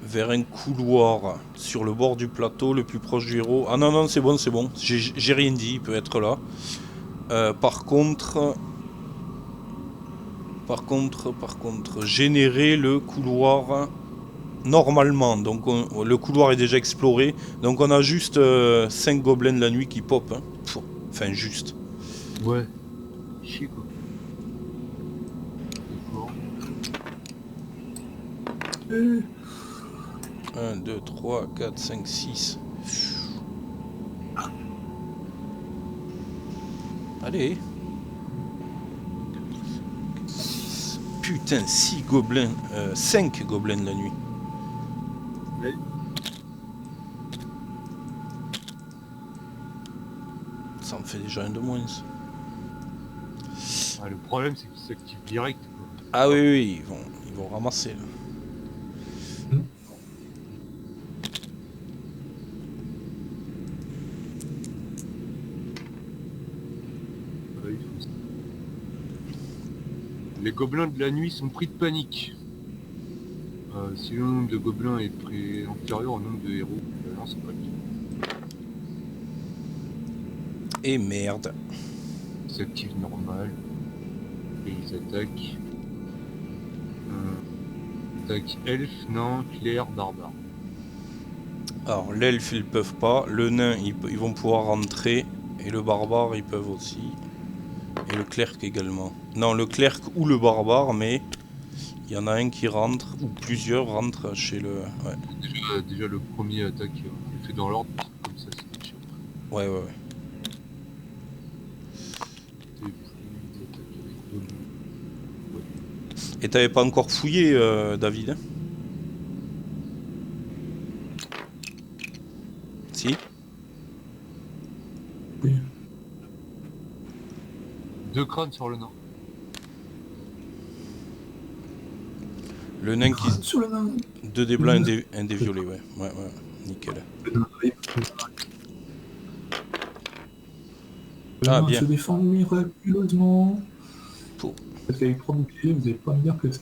Vers un couloir sur le bord du plateau, le plus proche du héros. Ah non, non, c'est bon, c'est bon. J'ai rien dit, il peut être là. Par contre, générer le couloir Normalement, donc le couloir est déjà exploré. Donc on a juste 5 gobelins de la nuit qui pop. Hein. Enfin, juste.
Ouais. Chier quoi. D'accord.
1, 2, 3, 4, 5, 6. Allez. 6. Putain, 6 gobelins. 5 gobelins de la nuit.
Ouais.
Ça en fait déjà un de moins.
Ah, le problème c'est qu'ils s'activent direct quoi.
Ah oui, oui, ils vont ramasser là.
Ouais, il faut- Les gobelins de la nuit sont pris de panique. Si le nombre de gobelins est inférieur au nombre de héros, non, c'est pas le cas.
Et merde.
Ils s'activent normal. Et ils attaquent. Attaque elfe, nain, clerc, barbare.
Alors l'elfe ils peuvent pas, le nain ils vont pouvoir rentrer, et le barbare ils peuvent aussi. Et le clerc également. Non, le clerc ou le barbare, mais il y en a un qui rentre, ou plusieurs rentrent chez le... Ouais,
Déjà le premier attaque est fait dans l'ordre, comme ça c'est marché.
ouais, ouais. Ouais.
Et puis ils attaquent avec gobelins.
Et t'avais pas encore fouillé, David hein? Si?
Oui.
2 crânes sur le nain.
Le nain qui...
Sur le nain.
2 des blancs, un des violets, ouais. Ouais, ouais, nickel.
Le nain arrive. Le
Ah,
nain
bien.
se défend miraculeusement.
Pour...
Parce qu'avec 3 boucliers, vous allez pas me dire que c'est...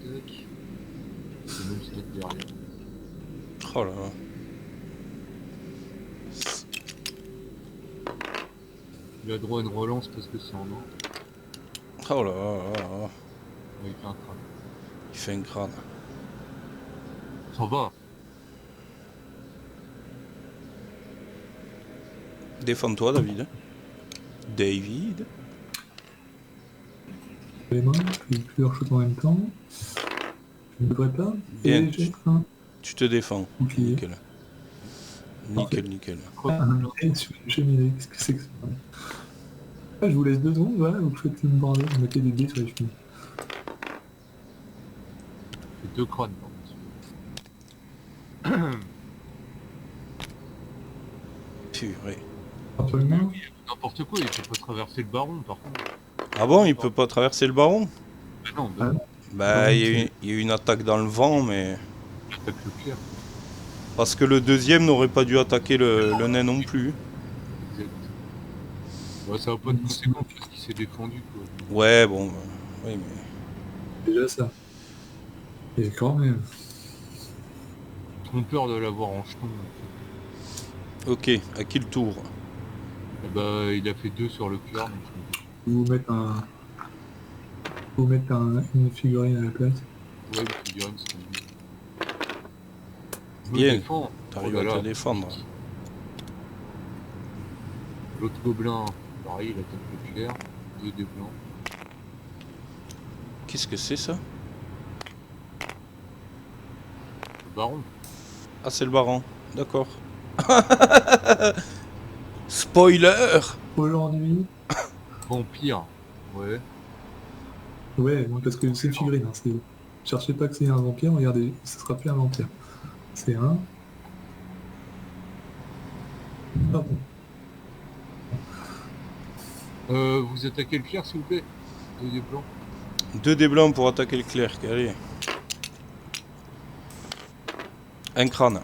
Tac. C'est même se mettre derrière.
Oh là là.
Il a droit à une relance parce que c'est en main.
Oh là là là là.
Avec un crâne.
Il fait un crâne.
Ça va.
Défends-toi, David. David.
les mains, je fais plusieurs choses en même temps. Je ne devrais pas.
Bien.
Et j'ai un
Tu te défends.
bouclier.
Nickel.
Parfait.
Nickel, nickel.
Un jet sur le cheminée, qu'est-ce que c'est que ça? Ah, je vous laisse 2 secondes, voilà, vous faites une bordel, vous mettez des dés sur les cheminées.
C'est 2 crânes par contre.
Purée.
Absolument.
N'importe quoi, il peut pas traverser le baron par contre.
Ah bon, il peut pas traverser le baron?
Ah non,
Ah,
Bah, il y a eu une attaque dans le vent, mais...
il attaque le clair.
Parce que le deuxième n'aurait pas dû attaquer le nain non plus.
Exact. Ouais, ça va pas de conséquence parce qu'il s'est défendu quoi.
Ouais, bon... oui, mais...
déjà ça. Et quand même.
Trompeur de l'avoir en jeton.
Ok, à qui le tour?
Et bah, il a fait 2 sur le clair, donc
Vous mettre un. Vous mettre une figurine à la place.
ouais, une figurine, c'est mieux. Je me
Bien.
défends.
T'arrives
Oh là
à
là.
te défendre.
L'autre gobelin, pareil, il attaque le clair. 2 des blancs.
Qu'est-ce que c'est ça?
Le baron.
Ah, c'est le baron. D'accord. Spoiler!
Aujourd'hui.
Vampire. Ouais.
Ouais, bon, parce que c'est une figurine, hein, c'est. Cherchez pas que c'est un vampire, regardez, ce sera plus un vampire. C'est un. Ah bon.
Vous attaquez le clair, s'il vous plaît. 2 des blancs.
2 des blancs pour attaquer le clerc, allez. Un crâne.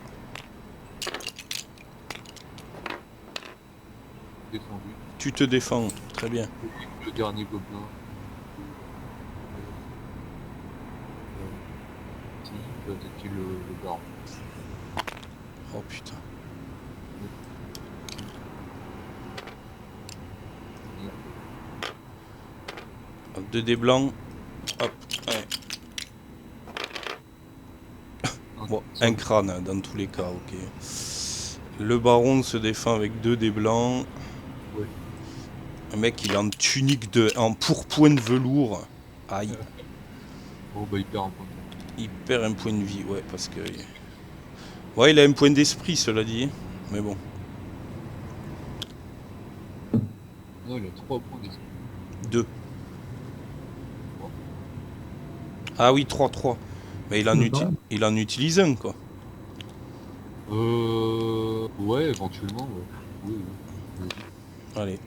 Défendu.
Tu te défends, très bien.
Le dernier gobelin. Si, il peut attaquer le baron.
Oh putain. 2 des blancs. Hop, ouais. Bon, un crâne hein, dans tous les cas, ok. Le baron se défend avec 2 dés blancs.
Ouais.
Le mec il est en tunique en pourpoint de velours. Aïe.
Bon bah il perd un point.
Il perd un point de vie, ouais, parce que... Ouais, il a un point d'esprit, cela dit. Mais bon.
Non, il a 3 points d'esprit.
2. Ah oui, 3-3. Mais il en utilise un, quoi.
Ouais, éventuellement, ouais. Oui, oui. Vas-y.
Allez.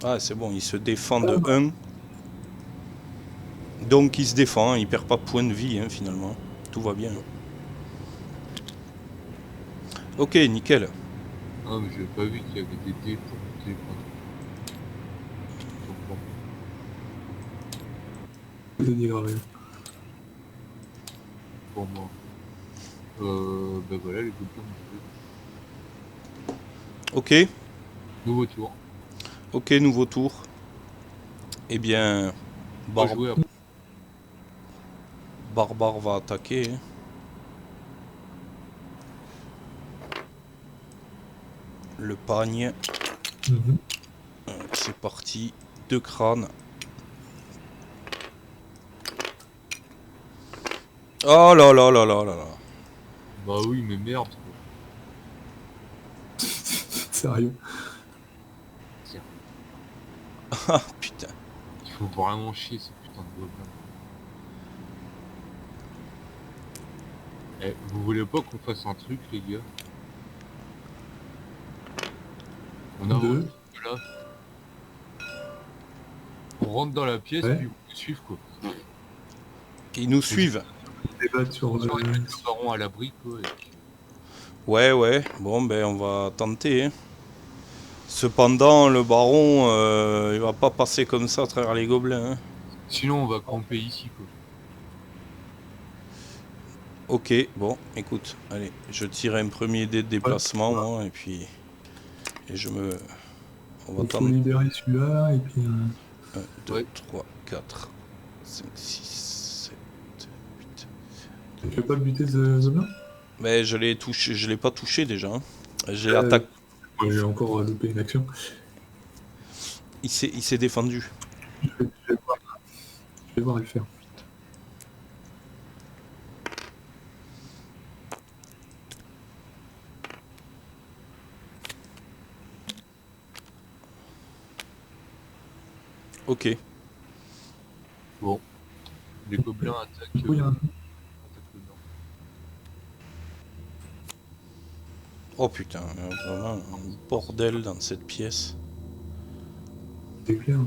Ah, c'est bon, il se défend de 1. Donc il se défend, hein, il perd pas de point de vie, hein, finalement. Tout va bien. Ok, nickel.
Ah, mais j'avais pas vu qu'il y avait des dés pour monter les points. Donc, bon.
C'est dégravé.
Pour moi. Bah voilà, les gobelins.
Ok,
Nouveau tour.
ok, nouveau tour. Eh bien,
On va jouer après.
Barbare va attaquer. Hein. Le pagne.
Mhm.
C'est parti. 2 crânes. Oh là là là là là là.
Bah oui, mais merde. Quoi.
Sérieux.
Ah putain.
Il faut vraiment chier ces putains de gobelins. Eh, vous voulez pas qu'on fasse un truc, les gars? On avance
Deux.
là. On rentre dans la pièce,
Ouais.
puis on suit quoi.
Ils nous suivent.
Débattre sur
On va mettre le baron à l'abri quoi. Et puis...
Ouais, ouais. Bon, ben on va tenter. Hein. Cependant, le baron, il va pas passer comme ça à travers les gobelins. Hein.
Sinon, on va camper ici quoi.
Ok, bon, écoute, allez, je tire un premier dé de déplacement, moi, et puis... Et je me... On va
Il faut
tenter...
libérer celui-là, et puis...
1, 2,
Ouais.
3, 4, 5, 6, 7, 8...
Tu veux pas le buter ce gobelin?
Mais je l'ai touché, je l'ai pas touché déjà. Hein. J'ai attaqué...
J'ai encore loupé une action.
Il s'est défendu.
Je vais voir le faire.
Ok.
Bon. Les gobelins attaquent,
Oui, hein.
attaquent le blanc.
Oh putain, vraiment un bordel dans cette pièce.
C'est clair.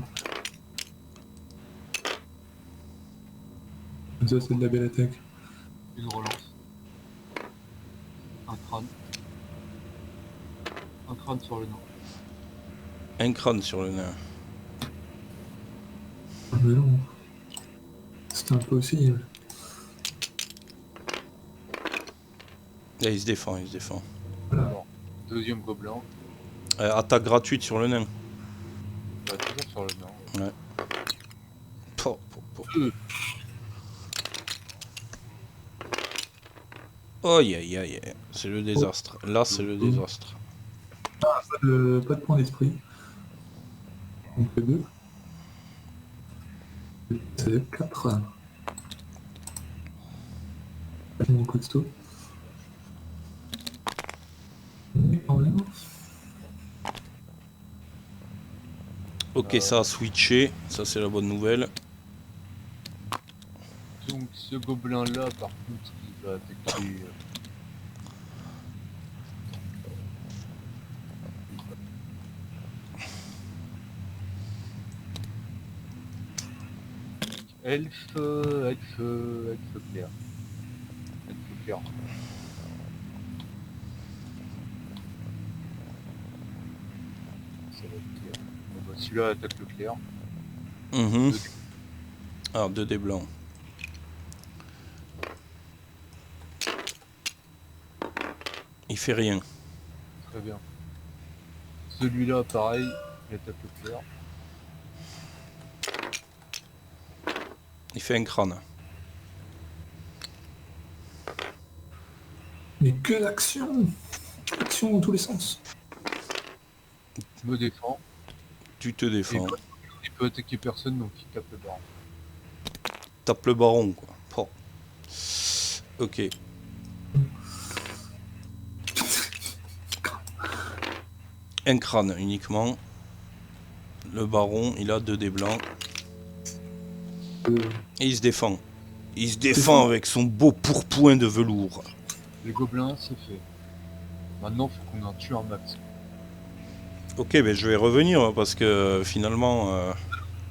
Ça, c'est de la belle attaque.
Une relance. Un crâne. Un crâne sur le nain.
Un crâne sur le nain.
Ah, mais non. C'est impossible.
Là, il se défend, il se défend.
Voilà.
Alors, deuxième gobelin.
Attaque gratuite sur le nain.
Bah, toujours sur le nain.
Ouais. Po, po, po. Aïe aïe aïe, c'est le désastre. Là, c'est le désastre.
Pas de point d'esprit. On fait 2. C'est 4. Mon costaud.
Ok, ça a switché. Ça, c'est la bonne nouvelle.
Donc, ce gobelin-là, par contre, il va attaquer... Elfe clair. Elfe clair. Ça va être clair. Bon, bah, celui-là attaque le clair.
Mhm. Alors, 2 dés blancs. Il fait rien.
Très bien. Celui-là, pareil, il attaque le clair.
Il fait un crâne.
Mais que l'action! Action dans tous les sens.
Je me défends.
Tu te défends.
Il peut attaquer personne, donc il tape le baron.
Tape le baron, quoi. Oh. Ok. Un crâne uniquement. Le baron, il a 2 dés blancs. Et il se défend. Il se défend avec son beau pourpoint de velours.
Les gobelins, c'est fait. Maintenant, faut qu'on en tue un max.
Ok, ben je vais revenir hein, parce que finalement...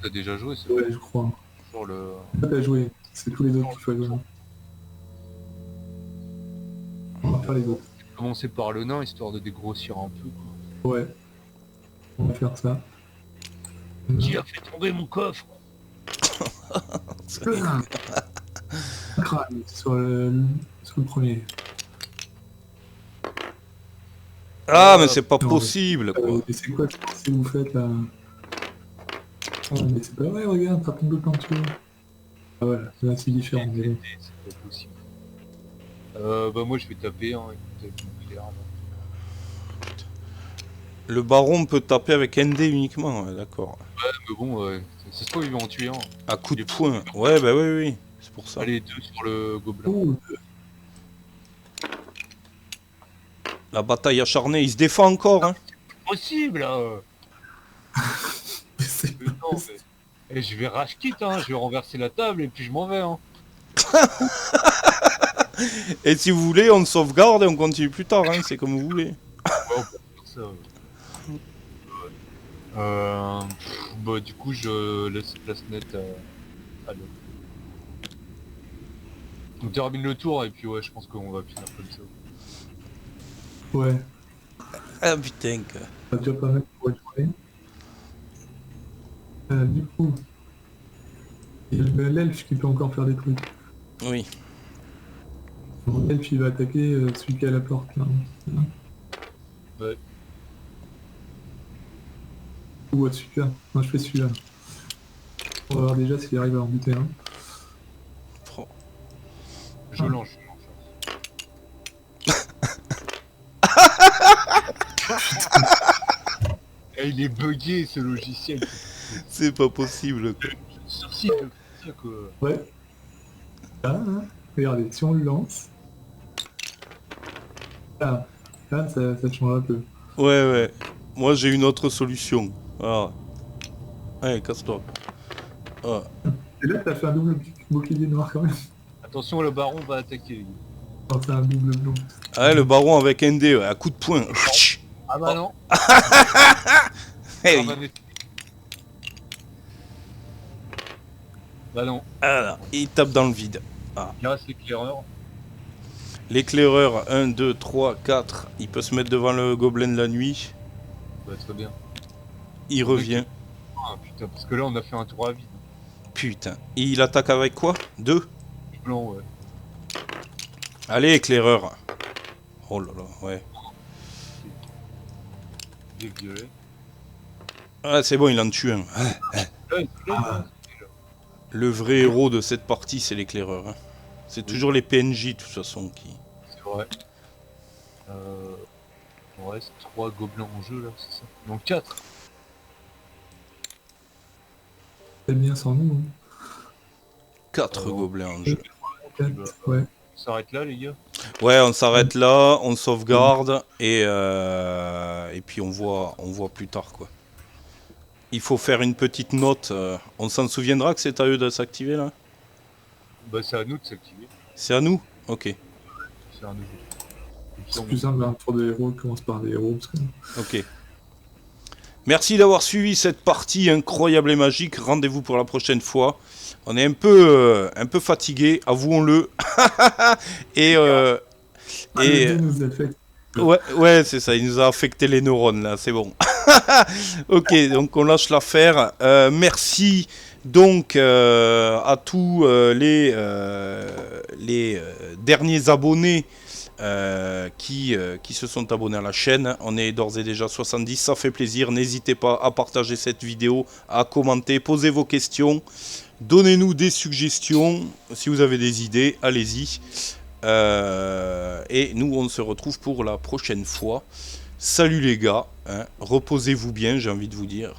T'as déjà joué, c'est
Ouais, je crois.
sur le...
Pas à jouer, c'est tous les autres qu'il faut jouer. On va faire les autres.
Commencer par le nain, histoire de dégrossir un peu, quoi.
Ouais. On va faire ça.
Qui a fait tomber mon coffre?
Un crâne sur le premier.
Ah, mais c'est pas
non,
possible, quoi.
Mais c'est quoi ce que vous faites là? Ah, mais c'est pas vrai, regarde, ça tombe de peinture. Ah voilà, là c'est différent. Mais bon.
C'est pas possible. Bah moi je vais taper, hein, écoute, nucléaire, là.
Le baron peut taper avec ND uniquement, ouais, d'accord.
Ouais, mais bon, ça se trouve il va en tuer un.
À coup de poing. Ouais, bah oui, oui, c'est pour ça.
Allez, 2 sur le gobelin.
Oh,
La bataille acharnée, il se défend encore, hein.
Possible, là.
c'est
Mais non, mais... Eh, je vais rage quit, hein, je vais renverser la table et puis je m'en vais, hein.
Et si vous voulez, on sauvegarde et on continue plus tard, hein, c'est comme vous voulez.
Ouais, on peut faire ça, ouais. Bah du coup je laisse place nette à l'autre. On termine le tour et puis ouais, je pense qu'on va finir comme ça.
ouais,
Ah putain, que...
ça déjà pas mal pour jouer. Du coup, il y a l'elfe qui peut encore faire des trucs.
Oui.
L'elfe il va attaquer celui qui est à la porte là.
Ouais.
Ou celui-là. Non, je fais celui-là. On va voir déjà s'il arrive à en buter un.
Oh.
Je lance. Eh, il est bugué ce logiciel.
C'est pas possible, quoi.
Sursis de ça quoi.
Ouais. Là, hein. Regardez, si on le lance. Là, ça change un peu.
Ouais, ouais. Moi, j'ai une autre solution. Ah. Allez, casse-toi. Ah.
Et là, t'as fait un double bouclier noir quand même.
Attention, le baron va attaquer.
Non, c'est un double blanc.
Ah ouais, le baron avec ND, ouais, à coup de poing.
Ah bah non.
Hey.
Ah, bah, mais- bah non.
Ah là, il tape dans le vide.
Il reste l'éclaireur.
L'éclaireur, 1, 2, 3, 4. Il peut se mettre devant le gobelin de la nuit.
Bah très bien.
Il revient.
Ah putain, parce que là on a fait un tour à vide.
Putain. Et il attaque avec quoi? 2.
Blanc, ouais.
Allez, éclaireur. Oh là là, ouais.
Des violets.
Ah, c'est bon, il en tue un.
Ouais, là,
Le vrai héros de cette partie, c'est l'éclaireur. Hein. C'est toujours les PNJ, de toute façon, qui...
c'est vrai. Il reste 3 gobelins en jeu là, c'est ça? Donc 4.
C'est bien sans nous. Hein.
4 gobelins en jeu.
4,
bah,
ouais.
On s'arrête là les gars.
Ouais, on s'arrête là, on sauvegarde, et puis on voit plus tard, quoi. Il faut faire une petite note. On s'en souviendra que c'est à eux de s'activer, là?
Bah c'est à nous de s'activer.
C'est à nous? Ok.
C'est à nous.
C'est plus simple, un tour de héros commence par des héros. Parce que...
Ok. Merci d'avoir suivi cette partie incroyable et magique. Rendez-vous pour la prochaine fois. On est un peu fatigué, avouons-le. et
le dé nous affecte.
ouais, c'est ça. Il nous a affecté les neurones là. C'est bon. Ok, donc on lâche l'affaire. Merci donc à tous les derniers abonnés. Qui se sont abonnés à la chaîne. On est d'ores et déjà 70, ça fait plaisir. N'hésitez pas à partager cette vidéo, à commenter, posez vos questions, donnez-nous des suggestions. Si vous avez des idées, allez-y. Et nous, on se retrouve pour la prochaine fois. Salut les gars, hein. Reposez-vous bien, j'ai envie de vous dire.